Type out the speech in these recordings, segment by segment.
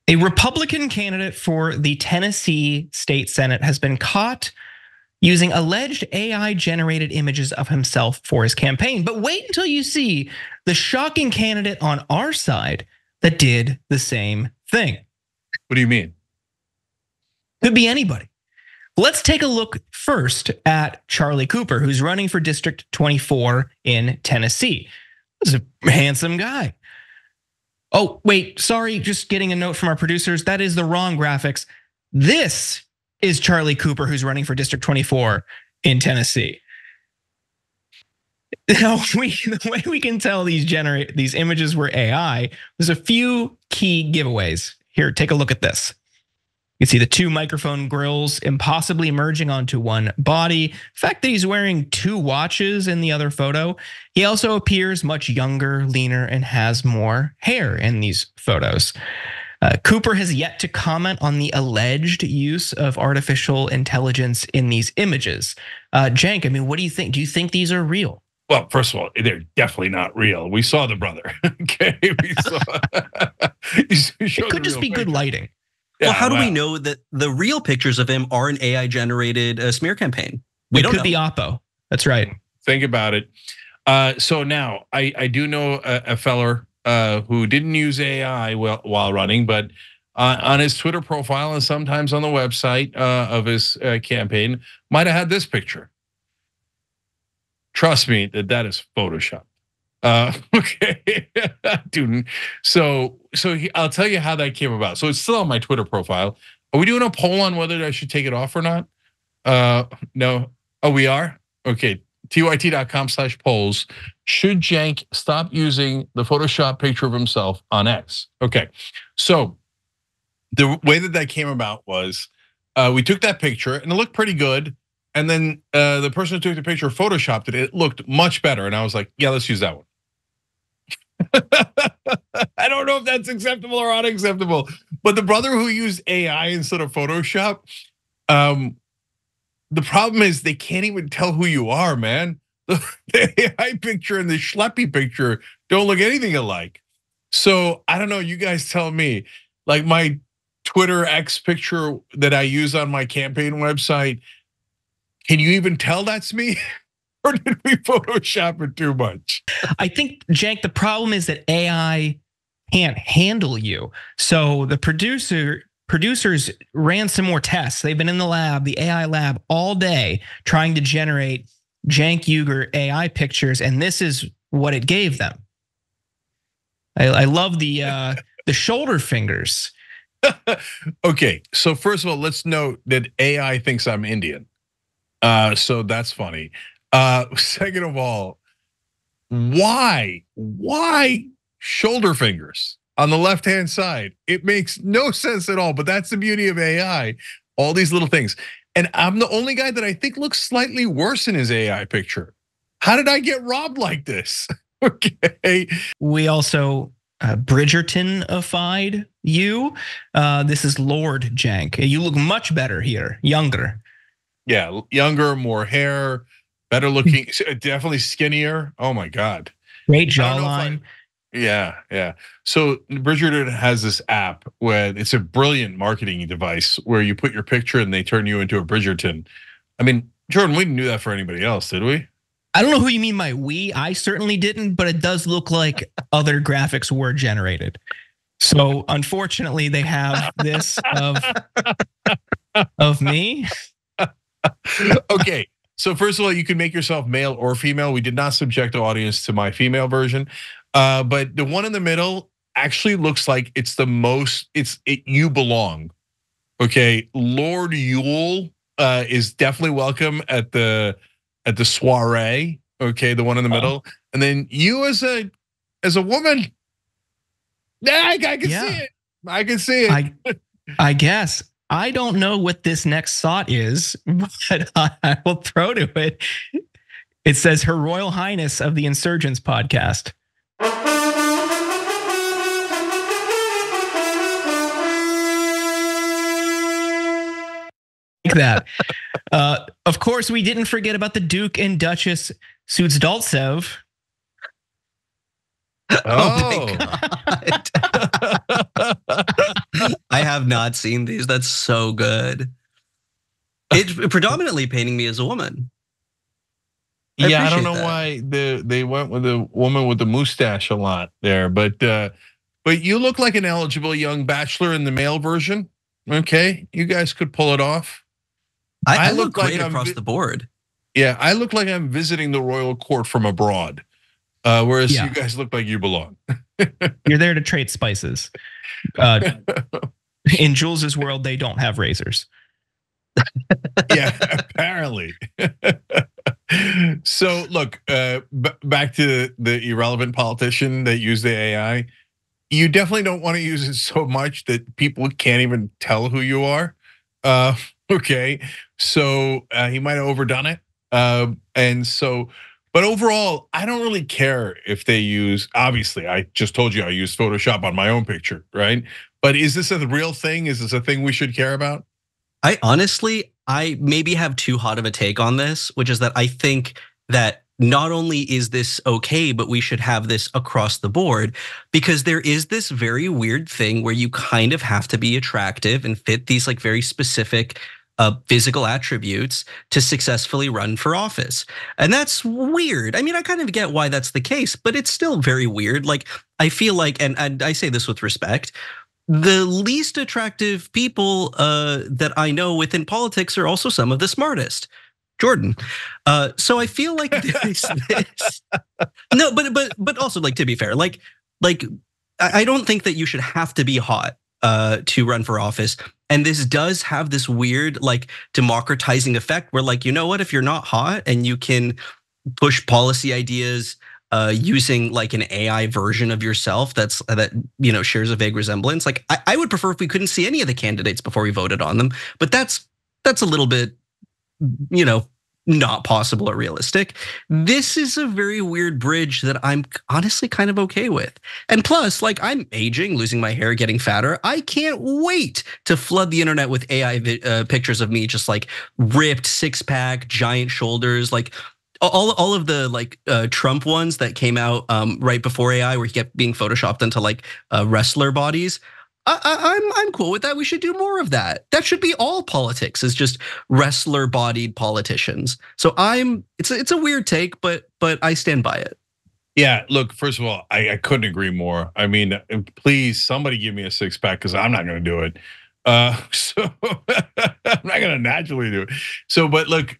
A Republican candidate for the Tennessee State Senate has been caught using alleged AI-generated images of himself for his campaign. But wait until you see the shocking candidate on our side that did the same thing. What do you mean? Could be anybody. Let's take a look first at Charlie Cooper, who's running for District 24 in Tennessee. He's a handsome guy. Oh, wait, sorry, just getting a note from our producers. That is the wrong graphics. This is Charlie Cooper, who's running for District 24 in Tennessee. Now, the way we can tell these images were AI, there's a few key giveaways. Here, take a look at this. You can see the two microphone grills impossibly merging onto one body. The fact that he's wearing two watches in the other photo. He also appears much younger, leaner, and has more hair in these photos. Cooper has yet to comment on the alleged use of artificial intelligence in these images. Cenk, I mean, what do you think? Do you think these are real? Well, first of all, they're definitely not real. We saw the brother. Okay, we saw. It could just be good lighting. Well, how do we know that the real pictures of him are an AI-generated smear campaign? We don't know. It could be Oppo. That's right. Think about it. So now I do know a feller who didn't use AI while running, but on his Twitter profile and sometimes on the website of his campaign might have had this picture. Trust me, that is Photoshop. Okay, dude. So I'll tell you how that came about. So it's still on my Twitter profile. Are we doing a poll on whether I should take it off or not? No. Oh, we are? Okay. tyt.com/polls. Should Cenk stop using the Photoshop picture of himself on X? Okay. So the way that came about was we took that picture and it looked pretty good. And then the person who took the picture photoshopped it. It looked much better. And I was like, yeah, let's use that one. I don't know if that's acceptable or unacceptable, but the brother who used AI instead of Photoshop, the problem is they can't even tell who you are, man. The AI picture and the schleppy picture don't look anything alike. So I don't know, you guys tell me. Like my Twitter X picture that I use on my campaign website, can you even tell that's me? Or did we Photoshop it too much? I think, Cenk, the problem is that AI can't handle you. So the producers ran some more tests. They've been in the lab, the AI lab, all day trying to generate Cenk Uygur AI pictures, and this is what it gave them. I love the shoulder fingers. Okay, so first of all, let's note that AI thinks I'm Indian. So that's funny. Second of all, why shoulder fingers on the left-hand side? It makes no sense at all, but that's the beauty of AI, all these little things. And I'm the only guy that I think looks slightly worse in his AI picture. How did I get robbed like this? Okay. We also Bridgerton-ified you. This is Lord Cenk. You look much better here, younger. Yeah, younger, more hair, better looking, definitely skinnier. Oh my God. Great jawline. Yeah. So Bridgerton has this app where it's a brilliant marketing device where you put your picture and they turn you into a Bridgerton. I mean, Jordan, we didn't do that for anybody else, did we? I don't know who you mean by we. I certainly didn't, but it does look like other graphics were generated. So unfortunately, they have this of me. Okay, so first of all, you can make yourself male or female. We did not subject the audience to my female version, but the one in the middle actually looks like it's the most. You belong. Okay, Lord Yule is definitely welcome at the soiree. Okay, the one in the middle, and then you as a woman. Yeah, I can see it. I can see it. I guess. I don't know what this next thought is, but I will throw to it. It says Her Royal Highness of the Insurgents podcast. Like that. Of course, we didn't forget about the Duke and Duchess Suzdaltsev. Oh my God. I have not seen these. That's so good. It's predominantly painting me as a woman. I don't know why they went with the woman with the mustache a lot there, but you look like an eligible young bachelor in the male version. Okay, you guys could pull it off. I look great across the board. Yeah, I look like I'm visiting the royal court from abroad, whereas you guys look like you belong. You're there to trade spices. In Jules's world, they don't have razors. Yeah, apparently. So look, back to the irrelevant politician that used the AI. You definitely don't want to use it so much that people can't even tell who you are. Okay, so he might have overdone it. And so, but overall, I don't really care if they use, obviously, I just told you I used Photoshop on my own picture, right? But is this a real thing? Is this a thing we should care about? I honestly, I maybe have too hot of a take on this, which is that I think that not only is this okay, but we should have this across the board, because there is this very weird thing where you kind of have to be attractive and fit these like very specific physical attributes to successfully run for office. And that's weird. I mean, I kind of get why that's the case, but it's still very weird. Like, I feel like, and I say this with respect, the least attractive people that I know within politics are also some of the smartest. Jordan. So I feel like this no, but also, like, to be fair, like I don't think that you should have to be hot to run for office. And this does have this weird like democratizing effect where, like, you know what, if you're not hot and you can push policy ideas using like an AI version of yourself that shares a vague resemblance. Like, I would prefer if we couldn't see any of the candidates before we voted on them, but that's a little bit, not possible or realistic. This is a very weird bridge that I'm honestly kind of okay with. And plus, like, I'm aging, losing my hair, getting fatter. I can't wait to flood the internet with AI pictures of me just like ripped, six-pack, giant shoulders, like all of the like Trump ones that came out right before AI, where he kept being photoshopped into like wrestler bodies. I'm cool with that. We should do more of that. That should be all politics, is just wrestler-bodied politicians. So it's a weird take, but I stand by it. Yeah, look, first of all, I couldn't agree more. I mean, please, somebody give me a six-pack, because I'm not going to do it. So I'm not going to naturally do it. So, but look,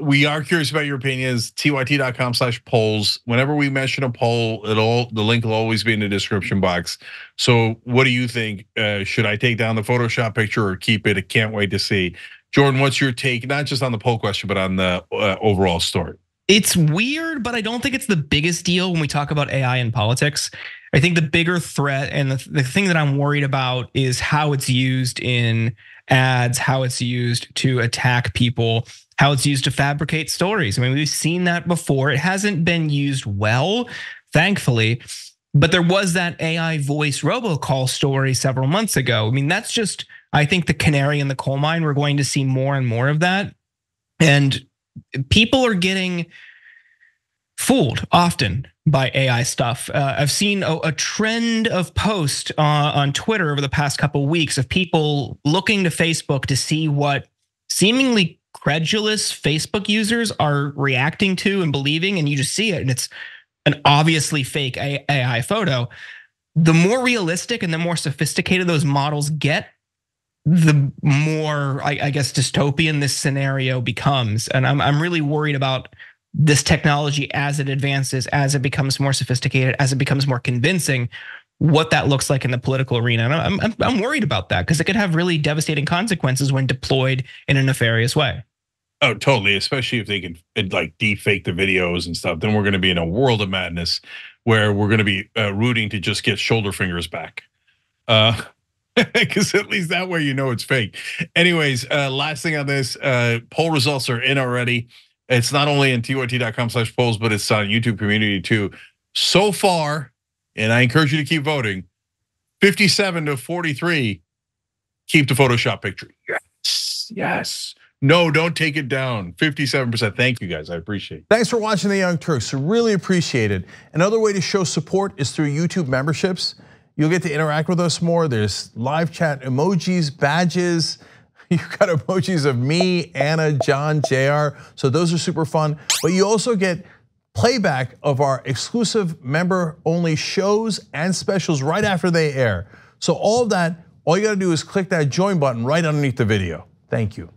we are curious about your opinions. tyt.com/polls. Whenever we mention a poll, the link will always be in the description box. So what do you think? Should I take down the Photoshop picture or keep it? I can't wait to see. Jordan, what's your take? Not just on the poll question, but on the overall story. It's weird, but I don't think it's the biggest deal when we talk about AI in politics. I think the bigger threat and the thing that I'm worried about is how it's used in ads, how it's used to attack people, how it's used to fabricate stories. I mean, we've seen that before. It hasn't been used well, thankfully, but there was that AI voice robocall story several months ago. I mean, that's just, I think, the canary in the coal mine. We're going to see more and more of that. And people are getting fooled often by AI stuff. I've seen a trend of posts on Twitter over the past couple of weeks of people looking to Facebook to see what seemingly credulous Facebook users are reacting to and believing, and you just see it, and it's an obviously fake AI photo. The more realistic and the more sophisticated those models get, the more, I guess, dystopian this scenario becomes. And I'm really worried about this technology as it advances, as it becomes more sophisticated, as it becomes more convincing, what that looks like in the political arena. And I'm worried about that, because it could have really devastating consequences when deployed in a nefarious way. Oh, totally. Especially if they can like deepfake the videos and stuff, then we're going to be in a world of madness where we're going to be rooting to just get shoulder fingers back. Because at least that way you know it's fake. Anyways, last thing on this, poll results are in already. It's not only in tyt.com/polls, but it's on YouTube community too. So far, and I encourage you to keep voting, 57 to 43, keep the Photoshop picture. Yes. No, don't take it down. 57%. Thank you guys, I appreciate it. Thanks for watching The Young Turks, I really appreciate it. Another way to show support is through YouTube memberships. You'll get to interact with us more. There's live chat emojis, badges. You've got emojis of me, Anna, John, JR. So those are super fun. But you also get playback of our exclusive member-only shows and specials right after they air. So all of that, all you gotta do is click that join button right underneath the video. Thank you.